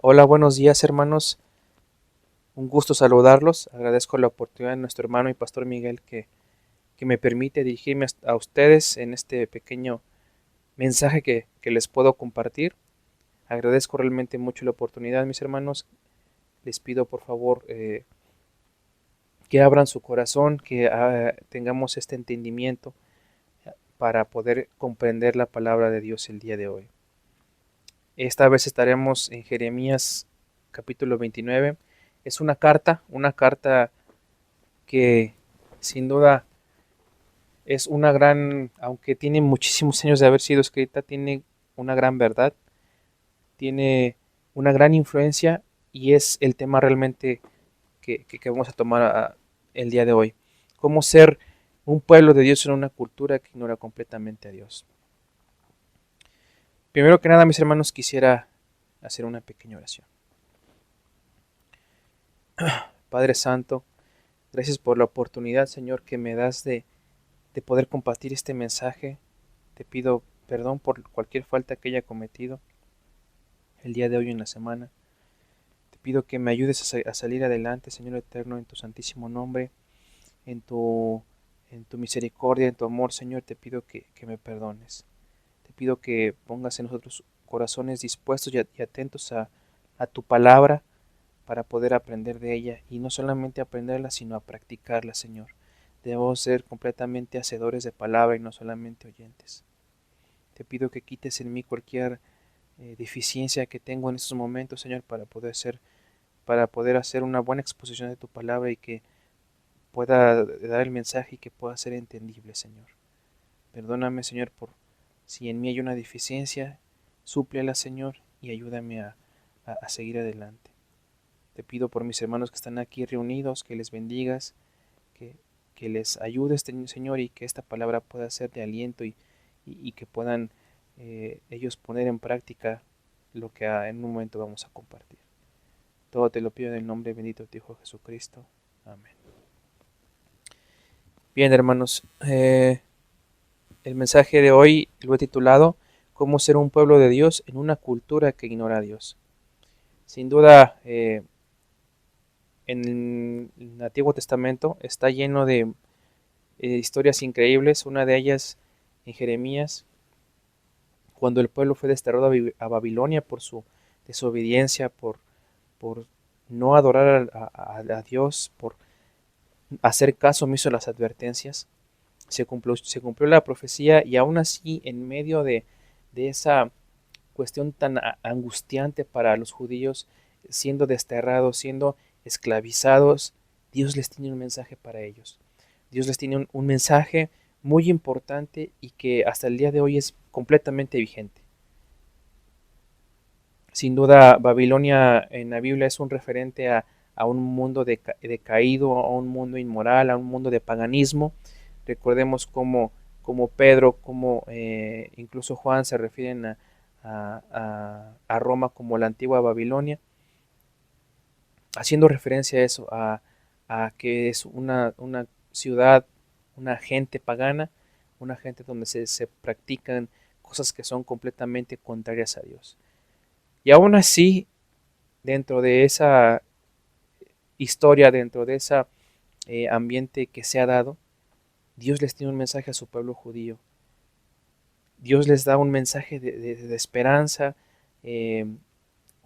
Hola, buenos días hermanos, un gusto saludarlos. Agradezco la oportunidad de nuestro hermano y pastor Miguel que me permite dirigirme a ustedes en este pequeño mensaje que les puedo compartir. Agradezco realmente mucho la oportunidad, mis hermanos. Les pido por favor que abran su corazón, que tengamos este entendimiento para poder comprender la palabra de Dios el día de hoy. Esta vez estaremos en Jeremías capítulo 29. Es una carta que sin duda es una gran, aunque tiene muchísimos años de haber sido escrita, tiene una gran verdad, tiene una gran influencia y es el tema realmente que vamos a tomar el día de hoy. Cómo ser un pueblo de Dios en una cultura que ignora completamente a Dios. Primero que nada, mis hermanos, quisiera hacer una pequeña oración. Padre Santo, gracias por la oportunidad, Señor, que me das de poder compartir este mensaje. Te pido perdón por cualquier falta que haya cometido el día de hoy en la semana. Te pido que me ayudes a salir adelante, Señor eterno, en tu santísimo nombre, en tu, en tu misericordia, en tu amor, Señor. Te pido que me perdones. Te pido que pongas en nosotros corazones dispuestos y atentos a tu palabra para poder aprender de ella y no solamente aprenderla, sino a practicarla, Señor. Debemos ser completamente hacedores de palabra y no solamente oyentes. Te pido que quites en mí cualquier deficiencia que tengo en estos momentos, Señor, para poder hacer una buena exposición de tu palabra y que pueda dar el mensaje y que pueda ser entendible, Señor. Perdóname, Señor, por si en mí hay una deficiencia, súplela, Señor, y ayúdame a seguir adelante. Te pido por mis hermanos que están aquí reunidos, que les bendigas, que, que les ayudes, Señor, y que esta palabra pueda ser de aliento y que puedan ellos poner en práctica lo que en un momento vamos a compartir. Todo te lo pido en el nombre bendito de tu Hijo Jesucristo. Amén. Bien, hermanos, el mensaje de hoy lo he titulado ¿Cómo ser un pueblo de Dios en una cultura que ignora a Dios? Sin duda, en el Antiguo Testamento está lleno de historias increíbles. Una de ellas en Jeremías, cuando el pueblo fue desterrado a Babilonia por su desobediencia, por no adorar a Dios, por hacer caso omiso a las advertencias. Se cumplió la profecía y aún así, en medio de esa cuestión tan angustiante para los judíos, siendo desterrados, siendo esclavizados, Dios les tiene un mensaje para ellos. Dios les tiene un mensaje muy importante y que hasta el día de hoy es completamente vigente. Sin duda, Babilonia en la Biblia es un referente a un mundo decaído, a un mundo inmoral, a un mundo de paganismo. Recordemos cómo Pedro, como incluso Juan se refieren a Roma como la antigua Babilonia, haciendo referencia a eso, a que es una ciudad, una gente pagana, una gente donde se practican cosas que son completamente contrarias a Dios. Y aún así, dentro de esa historia, dentro de ese ambiente que se ha dado, Dios les tiene un mensaje a su pueblo judío. Dios les da un mensaje de esperanza, un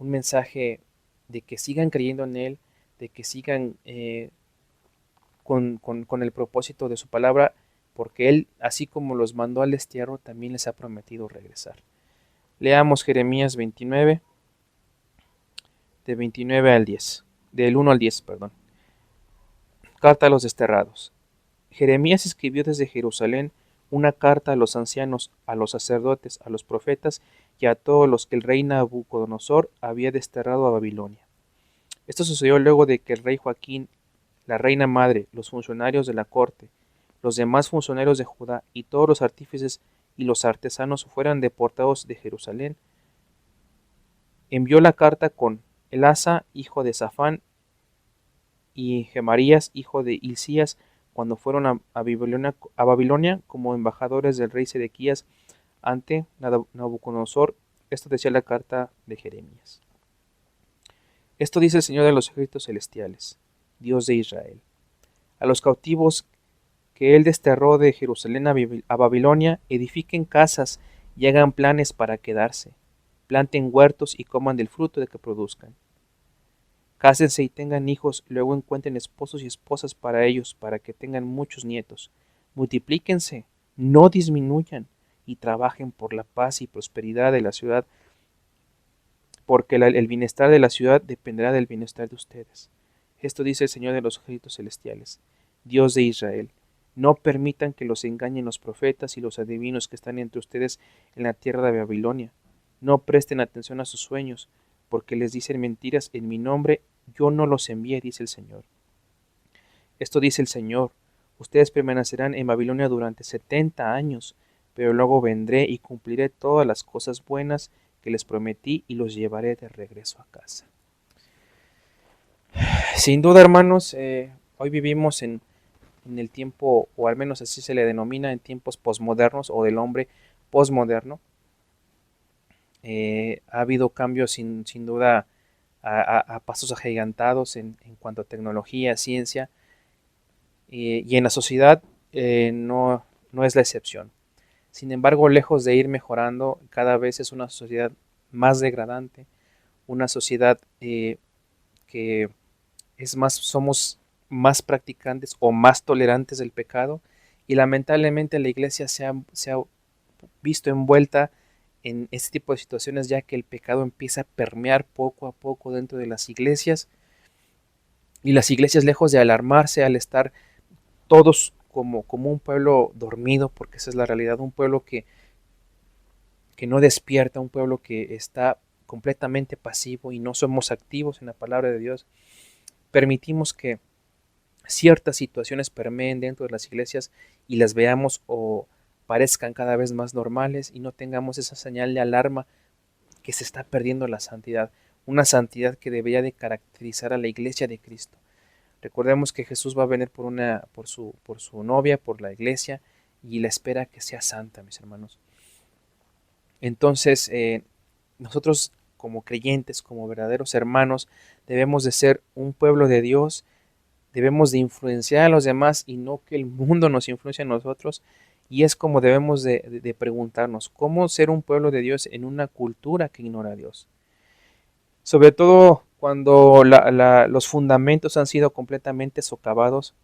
mensaje de que sigan creyendo en Él, de que sigan con el propósito de su palabra, porque Él, así como los mandó al destierro, también les ha prometido regresar. Leamos Jeremías 29, de 29 al 10, del 1 al 10, perdón. Carta a los desterrados. Jeremías escribió desde Jerusalén una carta a los ancianos, a los sacerdotes, a los profetas y a todos los que el rey Nabucodonosor había desterrado a Babilonia. Esto sucedió luego de que el rey Joaquín, la reina madre, los funcionarios de la corte, los demás funcionarios de Judá y todos los artífices y los artesanos fueran deportados de Jerusalén. Envió la carta con Elasa, hijo de Safán, y Gemarías, hijo de Hilcías, cuando fueron a Babilonia como embajadores del rey Sedequías ante Nabucodonosor. Esto decía la carta de Jeremías. Esto dice el Señor de los ejércitos celestiales, Dios de Israel. A los cautivos que Él desterró de Jerusalén a Babilonia, edifiquen casas y hagan planes para quedarse, planten huertos y coman del fruto de que produzcan. Cásense y tengan hijos, luego encuentren esposos y esposas para ellos, para que tengan muchos nietos. Multiplíquense, no disminuyan, y trabajen por la paz y prosperidad de la ciudad, porque el bienestar de la ciudad dependerá del bienestar de ustedes. Esto dice el Señor de los ejércitos celestiales, Dios de Israel. No permitan que los engañen los profetas y los adivinos que están entre ustedes en la tierra de Babilonia. No presten atención a sus sueños, porque les dicen mentiras en mi nombre. Yo no los envié, dice el Señor. Esto dice el Señor. Ustedes permanecerán en Babilonia durante 70 años, pero luego vendré y cumpliré todas las cosas buenas que les prometí y los llevaré de regreso a casa. Sin duda, hermanos, hoy vivimos en el tiempo, o al menos así se le denomina, en tiempos posmodernos o del hombre posmoderno. Ha habido cambios sin duda a pasos agigantados en cuanto a tecnología, ciencia, y en la sociedad no es la excepción. Sin embargo, lejos de ir mejorando, cada vez es una sociedad más degradante, una sociedad que es más, somos más practicantes o más tolerantes del pecado, y lamentablemente la iglesia se ha visto envuelta en este tipo de situaciones, ya que el pecado empieza a permear poco a poco dentro de las iglesias, y las iglesias, lejos de alarmarse al estar todos como un pueblo dormido, porque esa es la realidad, un pueblo que no despierta, un pueblo que está completamente pasivo y no somos activos en la palabra de Dios, permitimos que ciertas situaciones permeen dentro de las iglesias y las veamos o parezcan cada vez más normales, y no tengamos esa señal de alarma que se está perdiendo la santidad, una santidad que debería de caracterizar a la iglesia de Cristo. Recordemos que Jesús va a venir por su novia, por la iglesia, y la espera que sea santa, mis hermanos. Entonces, nosotros como creyentes, como verdaderos hermanos, debemos de ser un pueblo de Dios, debemos de influenciar a los demás y no que el mundo nos influencie a nosotros. Y es como debemos de preguntarnos, ¿cómo ser un pueblo de Dios en una cultura que ignora a Dios? Sobre todo cuando los fundamentos han sido completamente socavados,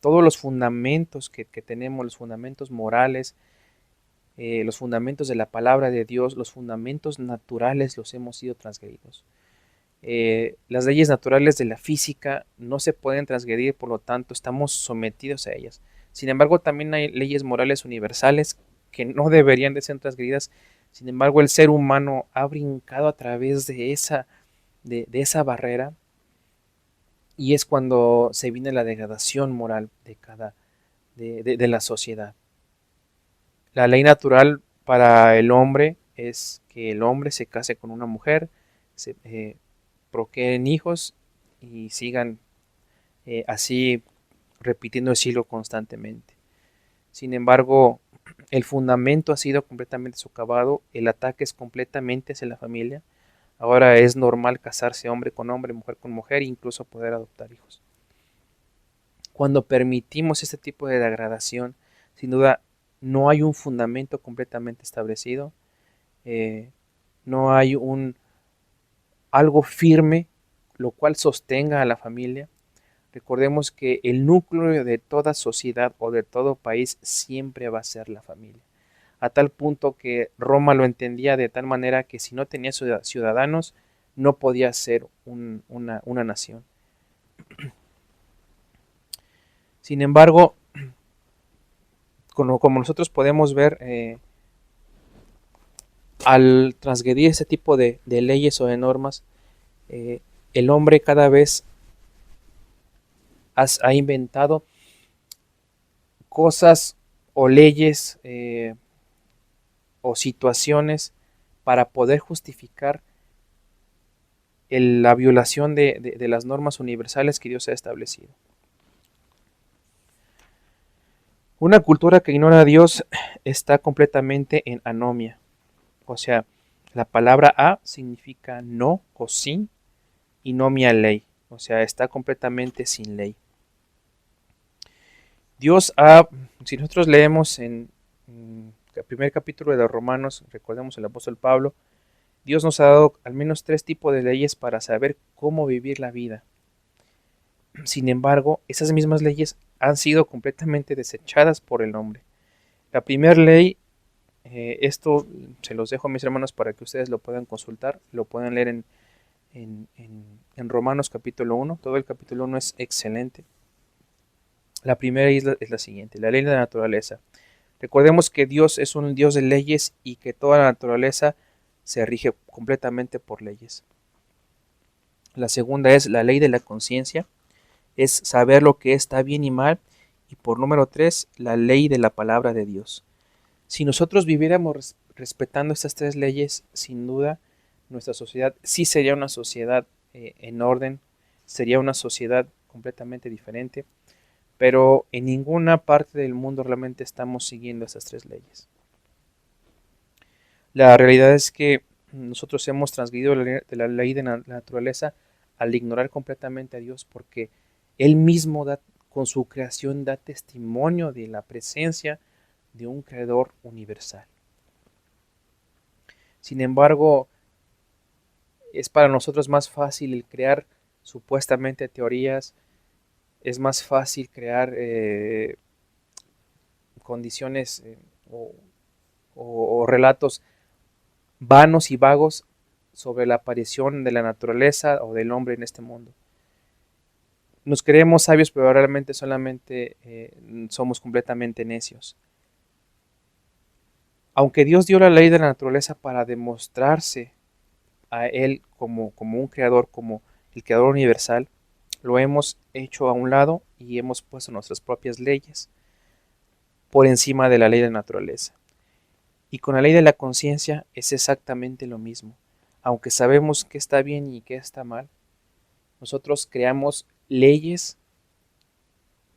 todos los fundamentos que tenemos, los fundamentos morales, los fundamentos de la palabra de Dios, los fundamentos naturales los hemos sido transgredidos. Las leyes naturales de la física no se pueden transgredir, por lo tanto estamos sometidos a ellas. Sin embargo, también hay leyes morales universales que no deberían de ser transgredidas. Sin embargo, el ser humano ha brincado a través de esa barrera, y es cuando se viene la degradación moral de la sociedad. La ley natural para el hombre es que el hombre se case con una mujer, procreen hijos y sigan así repitiendo el ciclo constantemente. Sin embargo, el fundamento ha sido completamente socavado, el ataque es completamente hacia la familia. Ahora es normal casarse hombre con hombre, mujer con mujer, e incluso poder adoptar hijos. Cuando permitimos este tipo de degradación, sin duda no hay un fundamento completamente establecido, no hay algo firme lo cual sostenga a la familia. Recordemos que el núcleo de toda sociedad o de todo país siempre va a ser la familia. A tal punto que Roma lo entendía de tal manera que si no tenía ciudadanos, no podía ser una nación. Sin embargo, como nosotros podemos ver, al transgredir ese tipo de leyes o de normas, el hombre cada vez ha inventado cosas o leyes o situaciones para poder justificar la violación de las normas universales que Dios ha establecido. Una cultura que ignora a Dios está completamente en anomia. O sea, La palabra a significa no o sin y nomia ley, o sea, está completamente sin ley. Dios ha, si nosotros leemos en el primer capítulo de Romanos, recordemos el apóstol Pablo, Dios nos ha dado al menos 3 tipos de leyes para saber cómo vivir la vida. Sin embargo, esas mismas leyes han sido completamente desechadas por el hombre. La primera ley, esto se los dejo a mis hermanos para que ustedes lo puedan consultar, lo puedan leer en Romanos capítulo 1, todo el capítulo 1 es excelente. La primera es la siguiente, la ley de la naturaleza. Recordemos que Dios es un Dios de leyes y que toda la naturaleza se rige completamente por leyes. La segunda es la ley de la conciencia, es saber lo que está bien y mal. Y por número 3, la ley de la palabra de Dios. Si nosotros viviéramos respetando estas 3 leyes, sin duda, nuestra sociedad sí sería una sociedad en orden, sería una sociedad completamente diferente, pero en ninguna parte del mundo realmente estamos siguiendo esas 3 leyes. La realidad es que nosotros hemos transgredido la ley de la naturaleza al ignorar completamente a Dios, porque Él mismo con su creación da testimonio de la presencia de un creador universal. Sin embargo, es para nosotros más fácil el crear supuestamente teorías, es más fácil crear condiciones o relatos vanos y vagos sobre la aparición de la naturaleza o del hombre en este mundo. Nos creemos sabios, pero realmente solamente somos completamente necios. Aunque Dios dio la ley de la naturaleza para demostrarse a Él como un creador, como el creador universal, lo hemos hecho a un lado y hemos puesto nuestras propias leyes por encima de la ley de la naturaleza. Y con la ley de la conciencia es exactamente lo mismo. Aunque sabemos qué está bien y qué está mal, nosotros creamos leyes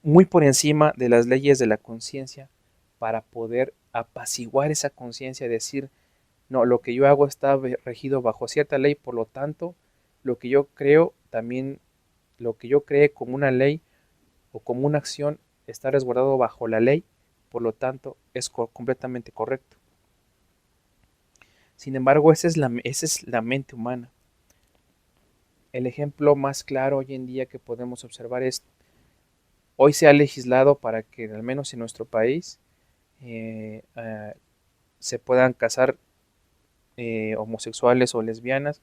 muy por encima de las leyes de la conciencia para poder apaciguar esa conciencia, decir, no, lo que yo hago está regido bajo cierta ley, por lo tanto, lo que yo creo también, lo que yo cree como una ley o como una acción está resguardado bajo la ley, por lo tanto, es completamente correcto. Sin embargo, esa es la mente humana. El ejemplo más claro hoy en día que podemos observar es, hoy se ha legislado para que, al menos en nuestro país, se puedan casar homosexuales o lesbianas,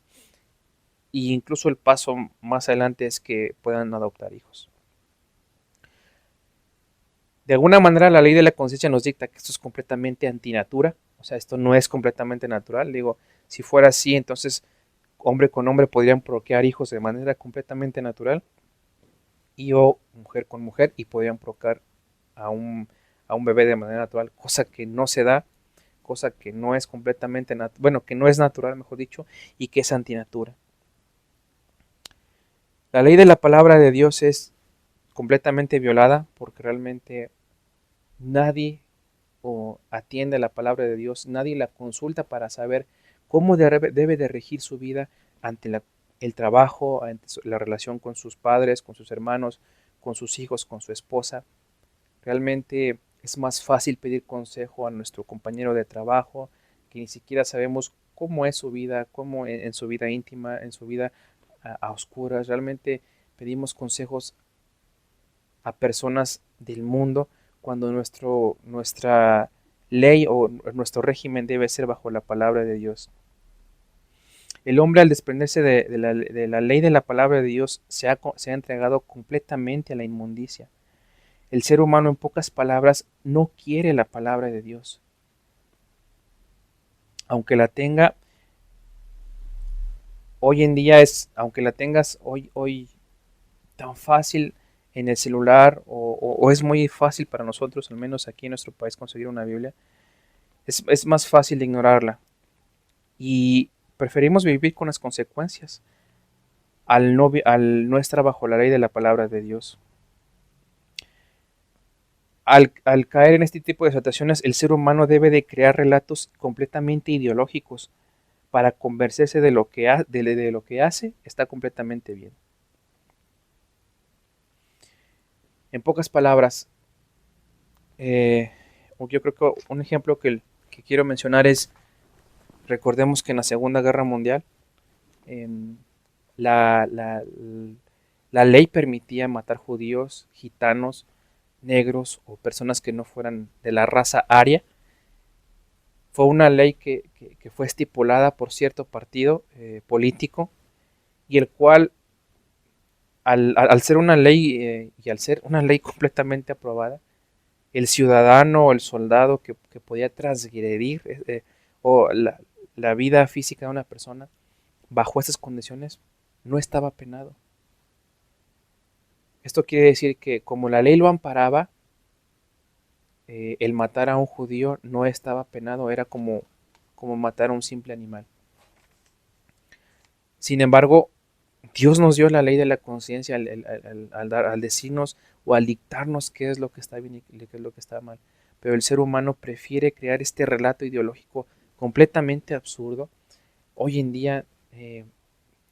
e incluso el paso más adelante es que puedan adoptar hijos. De alguna manera la ley de la conciencia nos dicta que esto es completamente antinatura, o sea, esto no es completamente natural. Digo, si fuera así, entonces hombre con hombre podrían procrear hijos de manera completamente natural, y o mujer con mujer, y podrían procrear a un, a un bebé de manera natural, cosa que no se da, cosa que no es completamente, bueno, que no es natural, mejor dicho, y que es antinatura. La ley de la palabra de Dios es completamente violada porque realmente nadie atiende a la palabra de Dios, nadie la consulta para saber cómo debe de regir su vida ante el trabajo, ante la relación con sus padres, con sus hermanos, con sus hijos, con su esposa. Realmente es más fácil pedir consejo a nuestro compañero de trabajo, que ni siquiera sabemos cómo es su vida, cómo en su vida íntima, en su vida a oscuras. Realmente pedimos consejos a personas del mundo cuando nuestra ley o nuestro régimen debe ser bajo la palabra de Dios. El hombre, al desprenderse de la ley de la palabra de Dios, se ha entregado completamente a la inmundicia. El ser humano, en pocas palabras, no quiere la palabra de Dios. Aunque la tenga, hoy en día aunque la tengas hoy tan fácil en el celular, o es muy fácil para nosotros, al menos aquí en nuestro país, conseguir una Biblia, es más fácil de ignorarla. Y preferimos vivir con las consecuencias al no estar bajo la ley de la palabra de Dios. Al caer en este tipo de situaciones, el ser humano debe de crear relatos completamente ideológicos para convencerse de lo que, de lo que hace, está completamente bien. En pocas palabras, yo creo que un ejemplo que quiero mencionar es, recordemos que en la Segunda Guerra Mundial, en la, la, la ley permitía matar judíos, gitanos, negros o personas que no fueran de la raza aria. Fue una ley que fue estipulada por cierto partido político, y el cual, al ser una ley y al ser una ley completamente aprobada, el ciudadano o el soldado que podía transgredir o la vida física de una persona bajo esas condiciones no estaba penado. Esto quiere decir que como la ley lo amparaba, el matar a un judío no estaba penado, era como matar a un simple animal. Sin embargo, Dios nos dio la ley de la conciencia al decirnos o al dictarnos qué es lo que está bien y qué es lo que está mal. Pero el ser humano prefiere crear este relato ideológico completamente absurdo. Hoy en día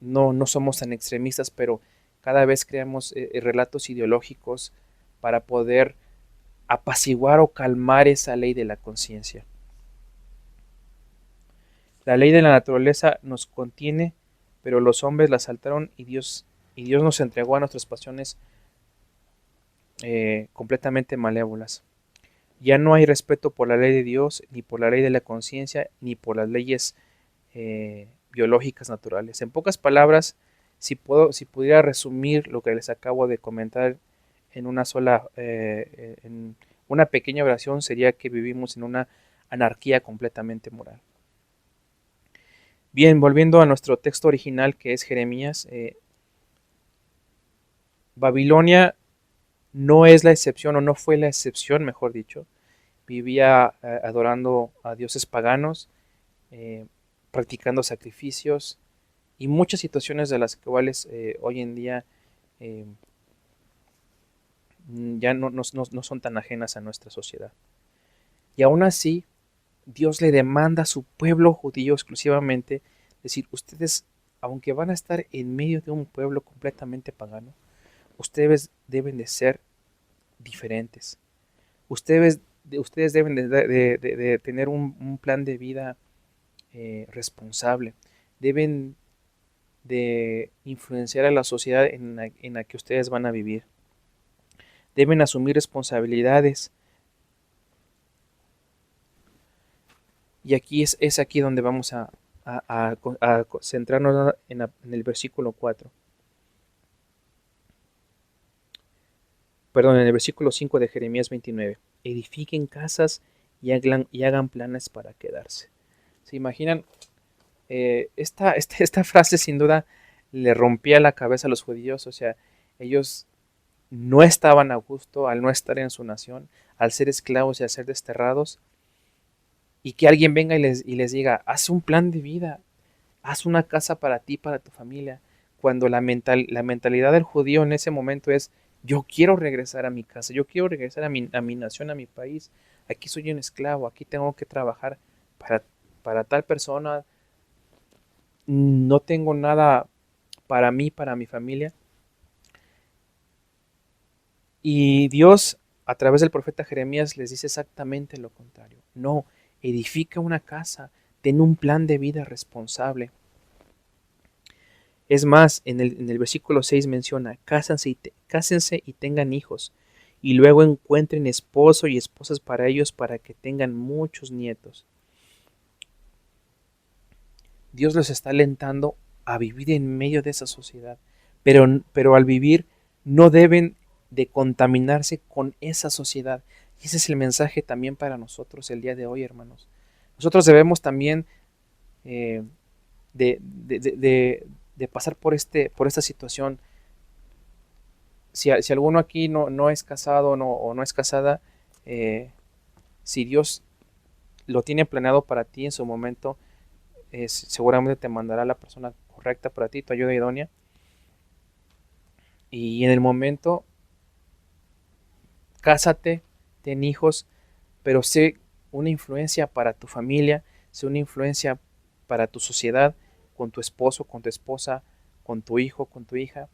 no somos tan extremistas, pero cada vez creamos relatos ideológicos para poder apaciguar o calmar esa ley de la conciencia. La ley de la naturaleza nos contiene, pero los hombres la saltaron y Dios nos entregó a nuestras pasiones completamente malévolas. Ya no hay respeto por la ley de Dios, ni por la ley de la conciencia, ni por las leyes biológicas naturales. En pocas palabras, si pudiera resumir lo que les acabo de comentar en una sola, en una pequeña oración, sería que vivimos en una anarquía completamente moral. Bien, volviendo a nuestro texto original, que es Jeremías, Babilonia no es la excepción, o no fue la excepción, mejor dicho. Vivía adorando a dioses paganos, eh, practicando sacrificios y muchas situaciones de las cuales hoy en día eh, ya no son tan ajenas a nuestra sociedad. Y aún así, Dios le demanda a su pueblo judío exclusivamente, decir, ustedes, aunque van a estar en medio de un pueblo completamente pagano, ustedes deben de ser diferentes. Ustedes deben de tener un plan de vida responsable. Deben de influenciar a la sociedad en la que ustedes van a vivir. Deben asumir responsabilidades. Y aquí es aquí donde vamos a centrarnos en el versículo 4. Perdón, en el versículo 5 de Jeremías 29. Edifiquen casas y hagan planes para quedarse. ¿Se imaginan? Esta frase sin duda le rompía la cabeza a los judíos. O sea, ellos no estaban a gusto al no estar en su nación, al ser esclavos y al ser desterrados. Y que alguien venga y les diga, haz un plan de vida, haz una casa para ti, para tu familia. Cuando la mentalidad del judío en ese momento es, yo quiero regresar a mi casa, yo quiero regresar a mi nación, a mi país. Aquí soy un esclavo, aquí tengo que trabajar para tal persona, no tengo nada para mí, para mi familia. Y Dios, a través del profeta Jeremías, les dice exactamente lo contrario. No, edifica una casa, ten un plan de vida responsable. Es más, en el versículo 6 menciona, cásense y tengan hijos, y luego encuentren esposo y esposas para ellos para que tengan muchos nietos. Dios los está alentando a vivir en medio de esa sociedad, pero al vivir no deben de contaminarse con esa sociedad. Y ese es el mensaje también para nosotros el día de hoy, hermanos. Nosotros debemos también eh, de pasar por esta situación. Si alguno aquí no es casado o no es casada, si Dios lo tiene planeado para ti en su momento, seguramente te mandará la persona correcta para ti, tu ayuda idónea. Y en el momento, cásate, ten hijos, pero sé una influencia para tu familia, sé una influencia para tu sociedad, con tu esposo, con tu esposa, con tu hijo, con tu hija,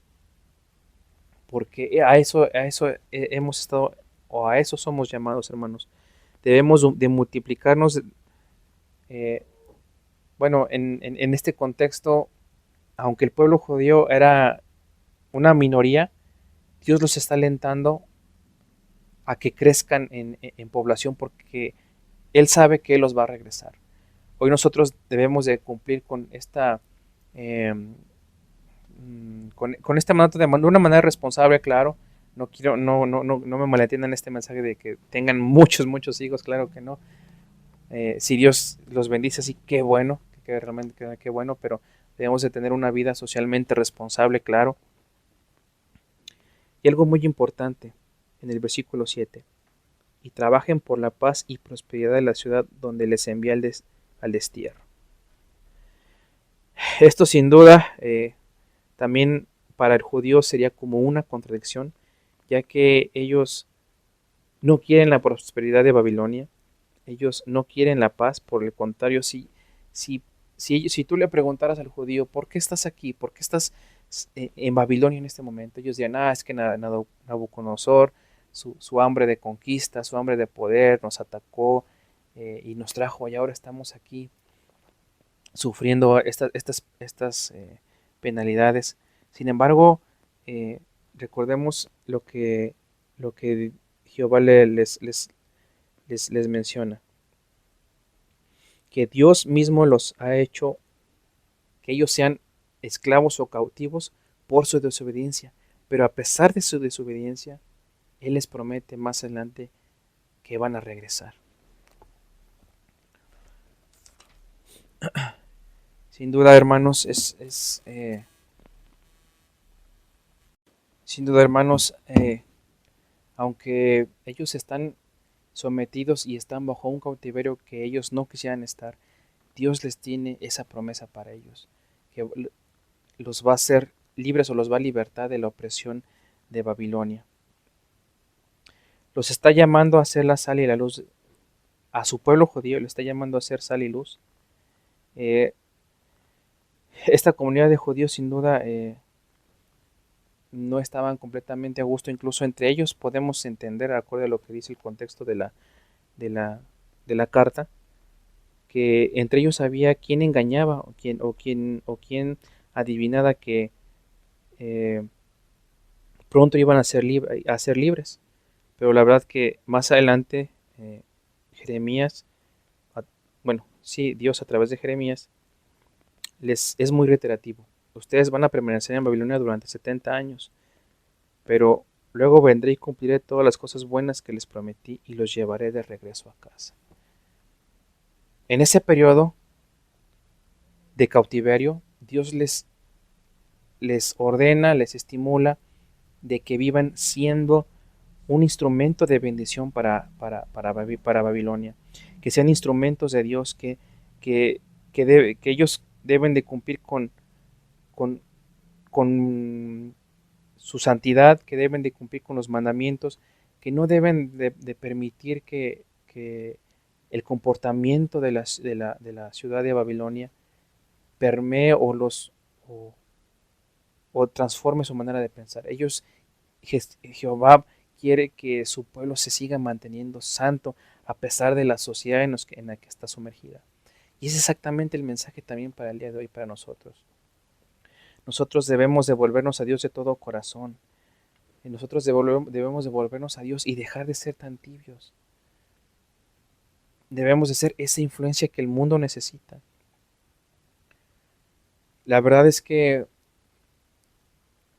porque a eso hemos estado, o a eso somos llamados, hermanos. Debemos de multiplicarnos. eh, bueno, en este contexto, aunque el pueblo judío era una minoría, Dios los está alentando a que crezcan en población porque Él sabe que Él los va a regresar. Hoy nosotros debemos de cumplir con esta eh, con este mandato de una manera responsable, claro. No quiero, no me malentiendan este mensaje de que tengan muchos hijos, claro que no. Si Dios los bendice así, qué bueno, que realmente qué bueno, pero debemos de tener una vida socialmente responsable, claro. Y algo muy importante en el versículo 7: y trabajen por la paz y prosperidad de la ciudad donde les envía al destierro. Esto sin duda también para el judío sería como una contradicción, ya que ellos no quieren la prosperidad de Babilonia, ellos no quieren la paz, por el contrario, si, si tú le preguntaras al judío, ¿por qué estás aquí? ¿Por qué estás en Babilonia en este momento? Ellos dirían, es que Nabucodonosor, su hambre de conquista, su hambre de poder, nos atacó y nos trajo, y ahora estamos aquí sufriendo estas penalidades. Sin embargo, recordemos lo que Jehová les menciona, que Dios mismo los ha hecho que ellos sean esclavos o cautivos por su desobediencia, pero a pesar de su desobediencia, Él les promete más adelante que van a regresar. Sin duda, hermanos, sin duda, hermanos, aunque ellos están sometidos y están bajo un cautiverio que ellos no quisieran estar, Dios les tiene esa promesa para ellos, que los va a hacer libres o los va a libertar de la opresión de Babilonia. Los está llamando a hacer la sal y la luz, a su pueblo judío le está llamando a hacer sal y luz. Esta comunidad de judíos sin duda no estaban completamente a gusto, incluso entre ellos podemos entender, acorde a lo que dice el contexto de la, de la carta, que entre ellos había quien engañaba o quien adivinaba que eh, pronto iban a ser libres. Pero la verdad que más adelante Jeremías, bueno, sí, Dios a través de Jeremías les es muy reiterativo. Ustedes van a permanecer en Babilonia durante 70 años, pero luego vendré y cumpliré todas las cosas buenas que les prometí y los llevaré de regreso a casa. En ese periodo de cautiverio, Dios les ordena, les estimula de que vivan siendo un instrumento de bendición para Babilonia, que sean instrumentos de Dios, que ellos deben de cumplir con, con su santidad, que deben de cumplir con los mandamientos, que no deben de permitir que el comportamiento de la ciudad de Babilonia permee o, o transforme su manera de pensar. Jehová quiere que su pueblo se siga manteniendo santo a pesar de la sociedad en la que está sumergida. Y es exactamente el mensaje también para el día de hoy para nosotros. Nosotros debemos devolvernos a Dios de todo corazón. Y nosotros debemos devolvernos a Dios y dejar de ser tan tibios. Debemos de ser esa influencia que el mundo necesita. La verdad es que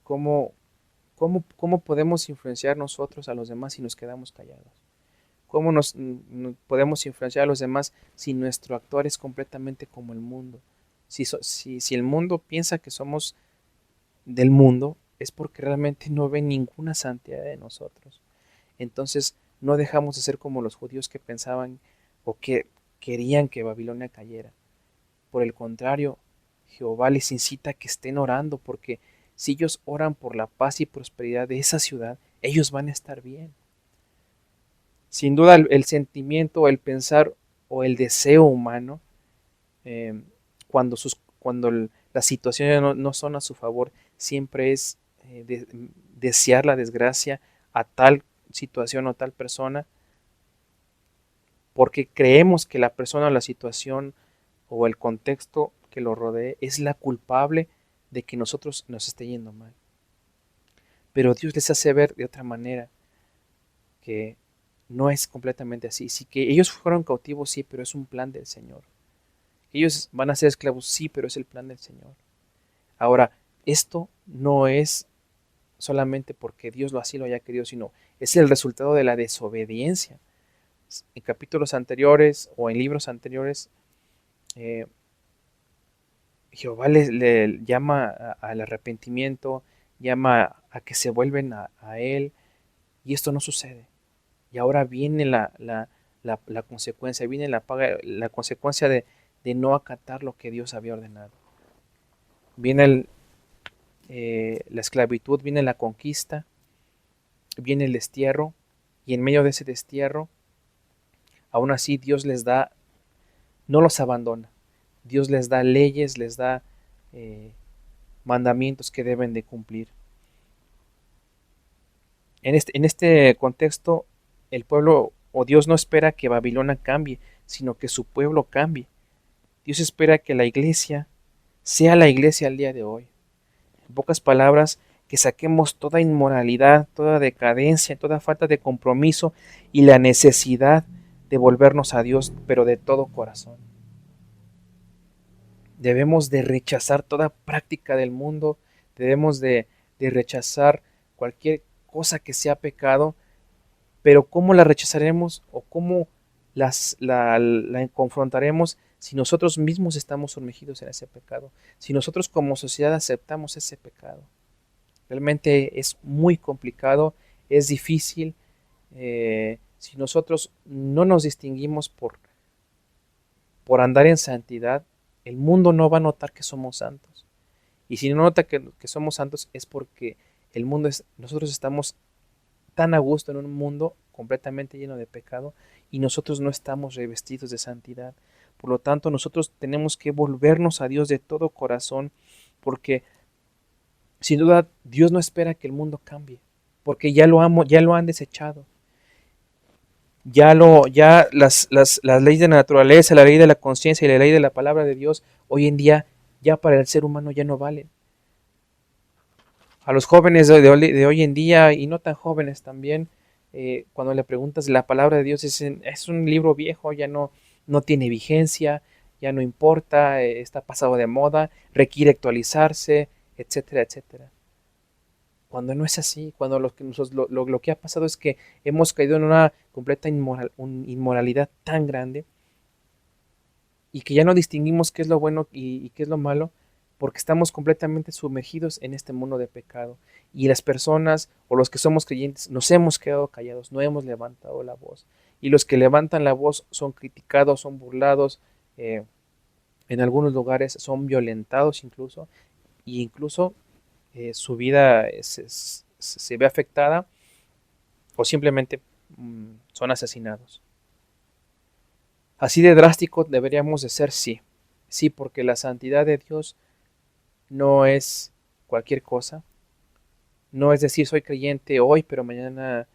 ¿cómo, cómo podemos influenciar nosotros a los demás si nos quedamos callados? ¿Cómo podemos influenciar a los demás si nuestro actuar es completamente como el mundo? Si el mundo piensa que somos del mundo, es porque realmente no ven ninguna santidad de nosotros. Entonces no dejamos de ser como los judíos que pensaban o que querían que Babilonia cayera. Por el contrario, Jehová les incita a que estén orando, porque si ellos oran por la paz y prosperidad de esa ciudad, ellos van a estar bien. Sin duda el sentimiento, el pensar o el deseo humano, cuando las situaciones no son a su favor, siempre es desear la desgracia a tal situación o tal persona, porque creemos que la persona o la situación o el contexto que lo rodee es la culpable de que nosotros nos esté yendo mal. Pero Dios les hace ver de otra manera que no es completamente así. Sí, que ellos fueron cautivos, sí, pero es un plan del Señor. Ellos van a ser esclavos, sí, pero es el plan del Señor. Ahora, esto no es solamente porque Dios así lo haya querido, sino es el resultado de la desobediencia. En capítulos anteriores o en libros anteriores, eh, Jehová le llama al arrepentimiento, llama a que se vuelven a Él, y esto no sucede. Y ahora viene la consecuencia, viene la consecuencia de no acatar lo que Dios había ordenado. Viene la esclavitud, viene la conquista, viene el destierro, y en medio de ese destierro, aún así Dios les da, no los abandona. Dios les da leyes, les da mandamientos que deben de cumplir. En este contexto, el pueblo o Dios no espera que Babilonia cambie, sino que su pueblo cambie. Dios espera que la iglesia sea la iglesia al día de hoy. En pocas palabras, que saquemos toda inmoralidad, toda decadencia, toda falta de compromiso y la necesidad de volvernos a Dios, pero de todo corazón. Debemos de rechazar toda práctica del mundo, debemos de rechazar cualquier cosa que sea pecado, pero ¿cómo la rechazaremos o cómo la confrontaremos si nosotros mismos estamos sumergidos en ese pecado? Si nosotros como sociedad aceptamos ese pecado. Realmente es muy complicado, es difícil. Si nosotros no nos distinguimos por andar en santidad, el mundo no va a notar que somos santos. Y si no nota que somos santos es porque nosotros estamos tan a gusto en un mundo completamente lleno de pecado y nosotros no estamos revestidos de santidad. Por lo tanto, nosotros tenemos que volvernos a Dios de todo corazón, porque sin duda Dios no espera que el mundo cambie, porque ya lo han desechado. Ya las leyes de la naturaleza, la ley de la conciencia y la ley de la palabra de Dios, hoy en día ya para el ser humano ya no valen. A los jóvenes de hoy en día y no tan jóvenes también, cuando le preguntas la palabra de Dios, es un libro viejo, ya no tiene vigencia, ya no importa, está pasado de moda, requiere actualizarse, etcétera, etcétera. Cuando no es así, cuando lo que ha pasado es que hemos caído en una completa inmoralidad tan grande y que ya no distinguimos qué es lo bueno y qué es lo malo, porque estamos completamente sumergidos en este mundo de pecado. Y las personas o los que somos creyentes nos hemos quedado callados, no hemos levantado la voz. Y los que levantan la voz son criticados, son burlados, en algunos lugares son violentados incluso, e incluso su vida se ve afectada o simplemente son asesinados. Así de drástico deberíamos de ser, sí. Sí, porque la santidad de Dios no es cualquier cosa. No es decir, soy creyente hoy, pero mañana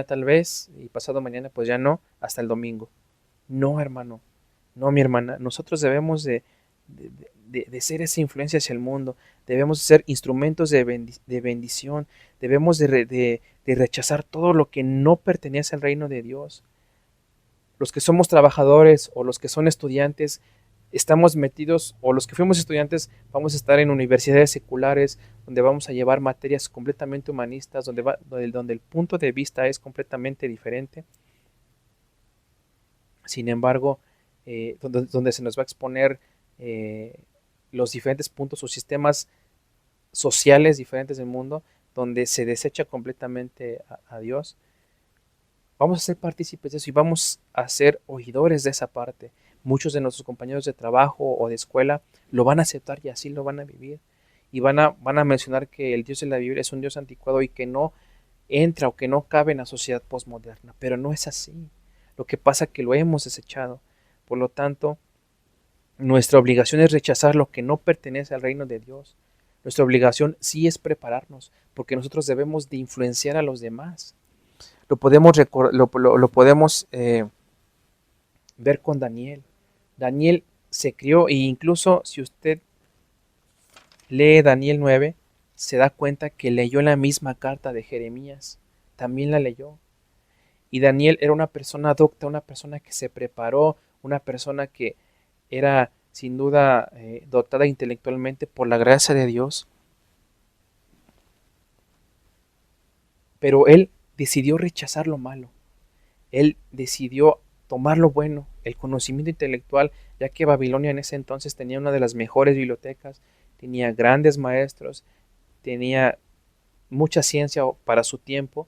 tal vez, y pasado mañana pues ya no, hasta el domingo. No, hermano, no, mi hermana. Nosotros debemos de ser esa influencia hacia el mundo. Debemos ser instrumentos de bendición. Debemos de rechazar todo lo que no pertenece al reino de Dios. Los que somos trabajadores o los que son estudiantes, estamos metidos, o los que fuimos estudiantes, vamos a estar en universidades seculares, donde vamos a llevar materias completamente humanistas, donde el punto de vista es completamente diferente. Sin embargo, donde se nos va a exponer los diferentes puntos o sistemas sociales diferentes del mundo, donde se desecha completamente a Dios. Vamos a ser partícipes de eso y vamos a ser oidores de esa parte. Muchos de nuestros compañeros de trabajo o de escuela lo van a aceptar y así lo van a vivir. Y van a mencionar que el Dios de la Biblia es un Dios anticuado y que no entra o que no cabe en la sociedad postmoderna. Pero no es así. Lo que pasa es que lo hemos desechado. Por lo tanto, Nuestra obligación es rechazar lo que no pertenece al reino de Dios. Nuestra obligación sí es prepararnos, porque nosotros debemos de influenciar a los demás. Lo podemos ver con Daniel. Daniel se crió, e incluso si usted lee Daniel 9, se da cuenta que leyó la misma carta de Jeremías. También la leyó. Y Daniel era una persona docta, una persona que se preparó, una persona que era sin duda dotada intelectualmente por la gracia de Dios. Pero él decidió rechazar lo malo. Él decidió tomar lo bueno, el conocimiento intelectual, ya que Babilonia en ese entonces tenía una de las mejores bibliotecas, tenía grandes maestros, tenía mucha ciencia para su tiempo,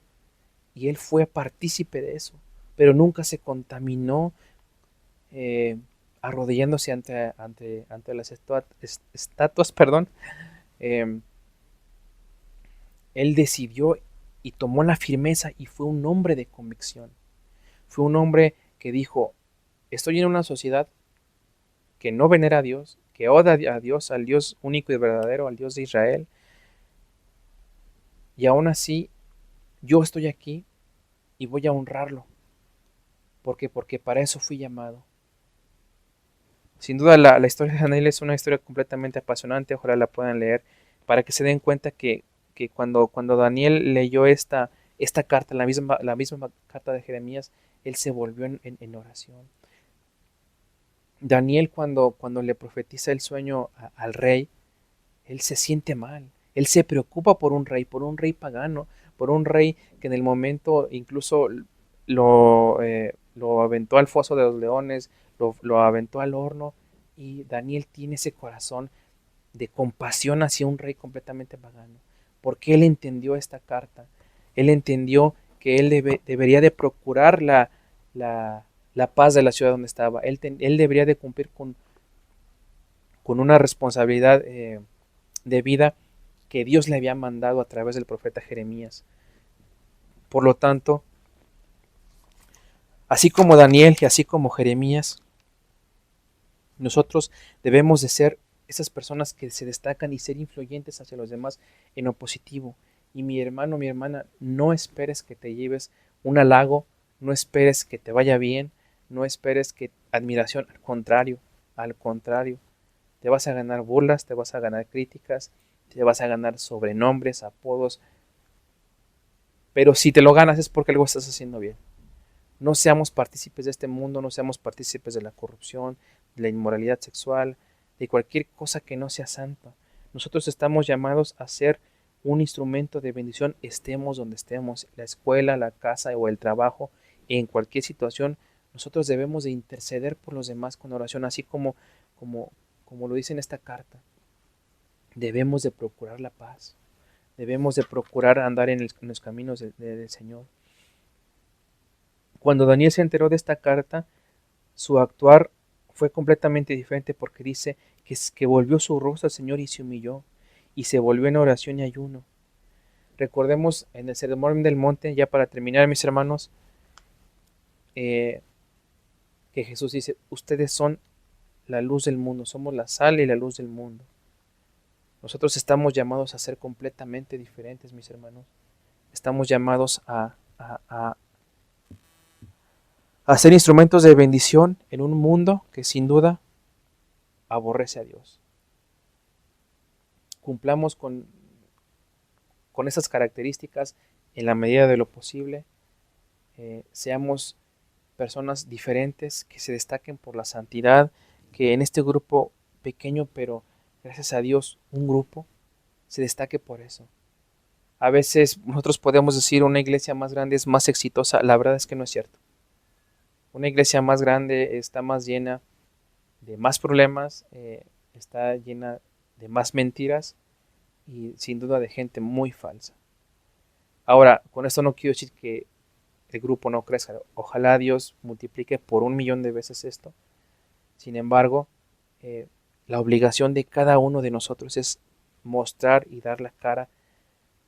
y él fue partícipe de eso, pero nunca se contaminó eh, arrodillándose ante las estatuas, perdón. Eh, Él decidió y tomó la firmeza y fue un hombre de convicción. Fue un hombre que dijo, estoy en una sociedad que no venera a Dios, que odia a Dios, al Dios único y verdadero, al Dios de Israel, y aún así yo estoy aquí y voy a honrarlo. ¿Por qué? Porque para eso fui llamado. Sin duda la historia de Daniel es una historia completamente apasionante, ojalá la puedan leer, para que se den cuenta que cuando Daniel leyó esta carta, la misma carta de Jeremías, él se volvió en oración. Daniel cuando le profetiza el sueño al rey, él se siente mal, él se preocupa por un rey pagano, por un rey que en el momento incluso lo aventó al foso de los leones, lo aventó al horno, y Daniel tiene ese corazón de compasión hacia un rey completamente pagano, porque él entendió esta carta, él entendió que él debería de procurar la paz de la ciudad donde estaba, él debería de cumplir con una responsabilidad de vida que Dios le había mandado a través del profeta Jeremías. Por lo tanto, así como Daniel y así como Jeremías, nosotros debemos de ser esas personas que se destacan y ser influyentes hacia los demás en lo positivo. Y mi hermano, mi hermana, no esperes que te lleves un halago, no esperes que te vaya bien, no esperes que admiración, al contrario, te vas a ganar burlas, te vas a ganar críticas, te vas a ganar sobrenombres, apodos, pero si te lo ganas es porque algo estás haciendo bien. No seamos partícipes de este mundo, no seamos partícipes de la corrupción, de la inmoralidad sexual, de cualquier cosa que no sea santa. Nosotros estamos llamados a ser un instrumento de bendición, estemos donde estemos, la escuela, la casa o el trabajo, en cualquier situación. Nosotros debemos de interceder por los demás con oración, así como, como lo dice en esta carta. Debemos de procurar la paz, debemos de procurar andar en los caminos del Señor. Cuando Daniel se enteró de esta carta, su actuar fue completamente diferente, porque dice que volvió su rostro al Señor y se humilló y se volvió en oración y ayuno. Recordemos en el Sermón del Monte, ya para terminar, mis hermanos, que Jesús dice, ustedes son la luz del mundo, somos la sal y la luz del mundo. Nosotros estamos llamados a ser completamente diferentes, mis hermanos. Estamos llamados a ser instrumentos de bendición en un mundo que sin duda aborrece a Dios. Cumplamos con esas características en la medida de lo posible. Seamos personas diferentes, que se destaquen por la santidad, que en este grupo pequeño, pero gracias a Dios, un grupo, se destaque por eso. A veces nosotros podemos decir una iglesia más grande es más exitosa, la verdad es que no es cierto. Una iglesia más grande está más llena de más problemas, está llena de más mentiras y sin duda de gente muy falsa. Ahora, con esto no quiero decir que el grupo no crezca. Ojalá Dios multiplique por 1,000,000 de veces esto. Sin embargo, eh, la obligación de cada uno de nosotros es mostrar y dar la cara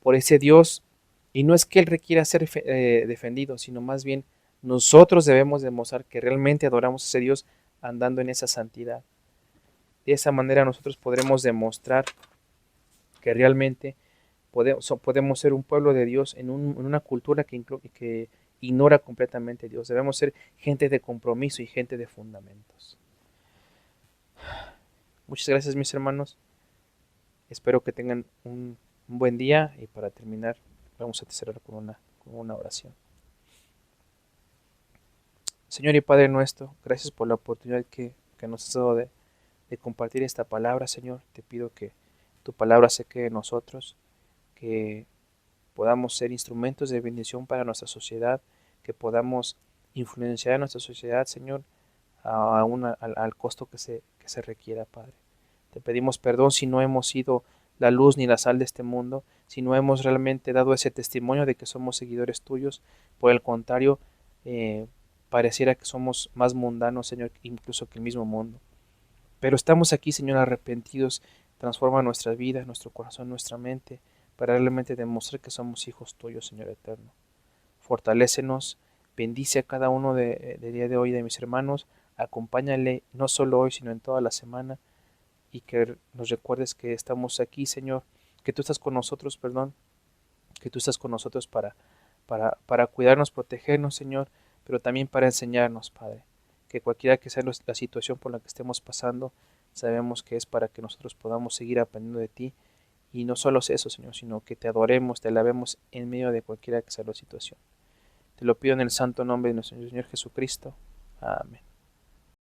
por ese Dios. Y no es que Él requiera ser defendido, sino más bien nosotros debemos demostrar que realmente adoramos a ese Dios andando en esa santidad. De esa manera nosotros podremos demostrar que realmente podemos ser un pueblo de Dios en una cultura que ignora completamente a Dios. Debemos ser gente de compromiso y gente de fundamentos. Muchas gracias, mis hermanos. Espero que tengan un buen día, y para terminar vamos a cerrar con una oración. Señor y Padre nuestro, gracias por la oportunidad que nos has dado de compartir esta palabra, Señor. Te pido que tu palabra se quede en nosotros, que podamos ser instrumentos de bendición para nuestra sociedad, que podamos influenciar a nuestra sociedad, Señor, al costo que se requiera, Padre. Te pedimos perdón si no hemos sido la luz ni la sal de este mundo, si no hemos realmente dado ese testimonio de que somos seguidores tuyos. Por el contrario, pareciera que somos más mundanos, Señor, incluso que el mismo mundo. Pero estamos aquí, Señor, arrepentidos. Transforma nuestra vida, nuestro corazón, nuestra mente, para realmente demostrar que somos hijos tuyos, Señor eterno. Fortalécenos, bendice a cada uno de día de hoy de mis hermanos, acompáñale no solo hoy, sino en toda la semana, y que nos recuerdes que estamos aquí, Señor, que tú estás con nosotros, perdón, que tú estás con nosotros para cuidarnos, protegernos, Señor, pero también para enseñarnos, Padre, que cualquiera que sea la situación por la que estemos pasando, sabemos que es para que nosotros podamos seguir aprendiendo de ti, y no solo es eso, Señor, sino que te adoremos, te alabemos en medio de cualquiera que sea la situación. Te lo pido en el santo nombre de nuestro Señor Jesucristo. Amén.